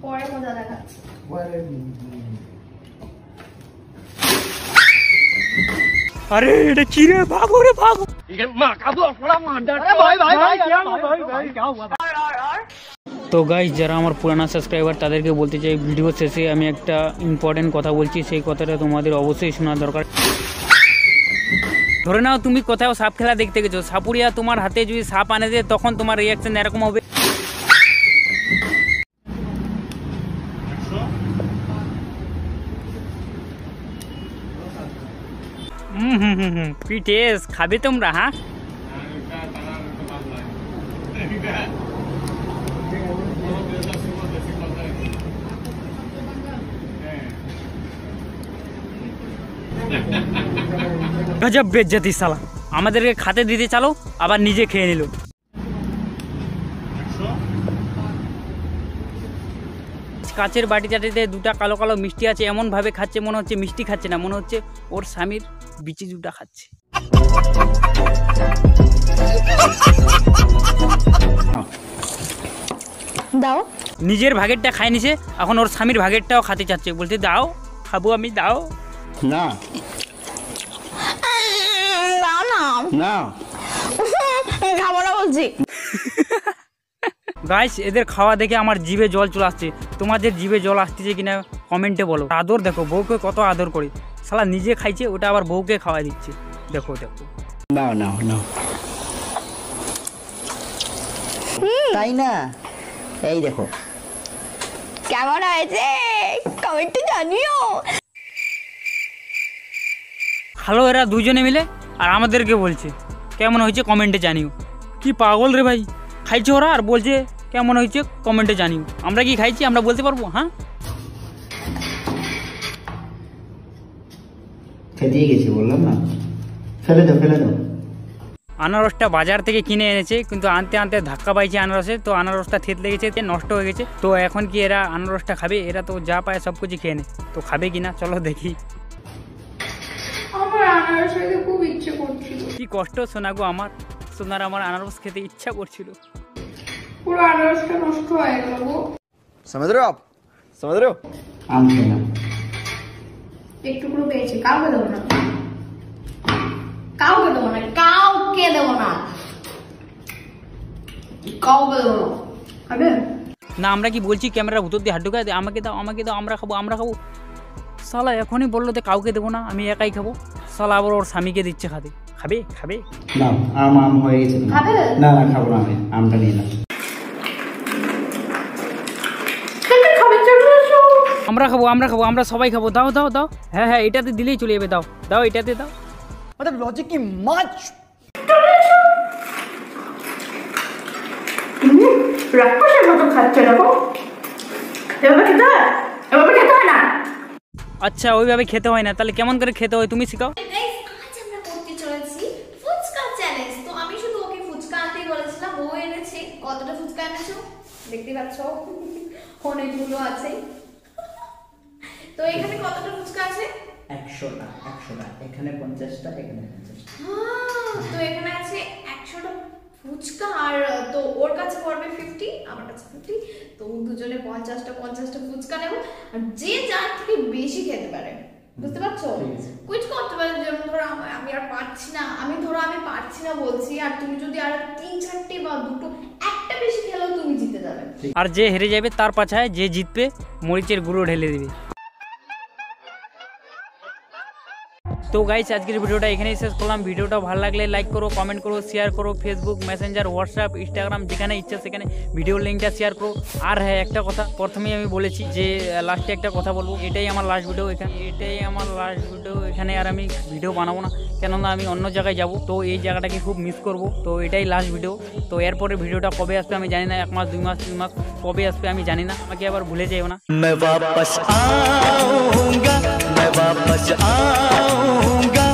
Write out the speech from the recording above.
পরে মজা দেখাচ্ছি। আরে এটা কি রে, ভাগো রে ভাগো। তো গাইস, যারা আমার পুরানা সাবস্ক্রাইবার তাদেরকে বলতে চাই, ভিডিও শেষে আমি একটা ইম্পর্টেন্ট কথা বলছি, সেই কথাটা তোমাদের অবশ্যই শোনা দরকার। ধরে নাও তুমি কোথাও সাপ খেলা দেখতে গেছো, সাপুরিয়া তোমার হাতে যদি সাপ আনে দেয়, তখন তোমার রিয়াকশন এরকম হবে। পিটেস খাবে তোমরা? হ্যাঁ, গজব বেজ্জতি সালা, আমাদেরকে খাতে দিতে চালো আবার নিজে খেয়ে নিল। কাচের বাটিটাতে দুটা কালো কালো মিষ্টি আছে, এমন ভাবে খাচ্ছে মনে হচ্ছে মিষ্টি খাচ্ছে না, মনে হচ্ছে ওর স্বামীর বিচি দুটা খাচ্ছে। দাও। নিজের ভাগেরটা খাই নিছে, এখন ওর স্বামীর ভাগেরটাও খাতে চাচ্ছে, বলতে দাও খাবো আমি, দাও না না না খাবো না বলছি। গাইস, এদের খাওয়া দেখে আমার জিভে জল চলে আসছে। তোমাদের জিভে জল আসতেছে কিনা কমেন্টে বলো। আদর দেখো, বউকে কত আদর করে, শালা নিজে খাইছে ওটা আবার বউকে খাওয়া দিচ্ছে। দেখো দেখো, না না না, তাই না? এই দেখো কেমন হয়েছে কমেন্টে জানিও। খালো এরা দুজনে মিলে, আর আমাদেরকে বলছে কেমন হয়েছে কমেন্টে জানিও। কি পাগল রে ভাই, খাইছে ওরা আর বলছে কেমন হয়েছে কমেন্টে জানিও। আমরা কি খাইছি আমরা বলতে পারবো? হ্যাঁ, খেতে গেছি বললাম না, ফেলে দাও ফেলে দাও। আনারসটা বাজার থেকে কিনে এনেছে, কিন্তু আনতে আনতে ধাক্কা পাইছে আনারসে, তো আনারসটা থেতলে গেছে, নষ্ট হয়ে গেছে। তো এখন কি এরা আনারসটা খাবে? এরা তো যা পায় সব কিছু খেয়ে নেয়, তো খাবে কিনা চলো দেখি। আমার আনারস খেতে খুব ইচ্ছে করছিল। কি কষ্ট শোনাগো আমার, সোনার আমার আনারস খেতে ইচ্ছা করছিল, পুরো আনারসটা নষ্ট হয়ে গেল গো। समझ रहे हो आप? समझ रहे हो? আম খাই না, একটু পুরো পেয়েছি, কাউকে দেবো না, কাউকে দেবো না, কাউকে দেবো না, কাউকে দেবো না। খাবে না? আমরা কি বলছি ক্যামেরার ভিতর দিয়ে হাত ঢুকায় আমাকে দাও আমাকে দাও, আমরা খাবো আমরা খাবো। শালা এখনই বললো তো কাউকে দেবো না, আমি একাই খাবো। শালা আবার ওর স্বামীকে দিচ্ছে খাতে। খাবে খাবে? না আম আম হয়ে গেছে। খাবে? না না খাবো না, আমি আমটা নিয়ে নাও। আমরা খাবো আমরা খাবো, আমরা সবাই খাবো, দাও দাও দাও। হ্যাঁ হ্যাঁ, এটাতে দিলেই চলে যাবে, দাও দাও এটাতে দাও। मतलब लॉजिक की माच। রাক্ষসের মতো খাচ্ছে দেখো, এভাবে খেতে হয়? এভাবে খেতে হয় না। আচ্ছা, ওইভাবে খেতে হয় না, তাহলে কেমন করে খেতে হয় তুমি শিখাও। গাইস, আজ আমরা করতে চলেছি ফুচকা চ্যালেঞ্জ। তো আমি শুধু ওকে ফুচকা আনতেই বলেছিলাম, ও এনেছে। কতটা ফুচকা এনেছো দেখতে পাচ্ছ, অনেকগুলো আছে। তো এখানে কতটা ফুচকা আছে? 100টা 100টা, এখানে 50টা, এখানে 50টা। তো এখানে আছে 100টা ফুচকা, আর তো ওর কাছে পড়বে 50, আমার কাছে 50। তো দুজনে 50টা ফুচকা নেব, আর যে যার থেকে বেশি খেতে পারে, বুঝতে পারছো? কুইট করতে পারে। যেমন ধরো আমি আর পারছি না, আমি পারছি না বলছি, আর তুমি যদি আর 3-4টে বা 2টো একটা বেশি খেলেও তুমি জিতে যাবে। আর যে হেরে যাবে তার পাছায় যে জিতবে মরিচের গুঁড়ো ঢেলে দিবে। তো গাইস, আজকের ভিডিওটা এখানেই শেষ করলাম। ভিডিওটা ভালো লাগলে লাইক করো, কমেন্ট করো, শেয়ার করো, ফেসবুক, মেসেঞ্জার, হোয়াটসঅ্যাপ, ইনস্টাগ্রাম যেখানে ইচ্ছা সেখানে ভিডিওর লিঙ্কটা শেয়ার করো। আর হ্যাঁ, একটা কথা প্রথমেই আমি বলেছি যে লাস্টে একটা কথা বলবো, এটাই আমার লাস্ট ভিডিও এখানে আর আমি ভিডিও বানাবো না, কেননা আমি অন্য জায়গায় যাব। তো এই জায়গাটাকে খুব মিস করব। তো এটাই লাস্ট ভিডিও। তো এরপরে ভিডিওটা কবে আসবে আমি জানি না, 1 মাস 2 মাস 3 মাস কবে আসবে আমি জানি না, আমাকে আবার ভুলে যাইও না। मैं वापस आऊंगा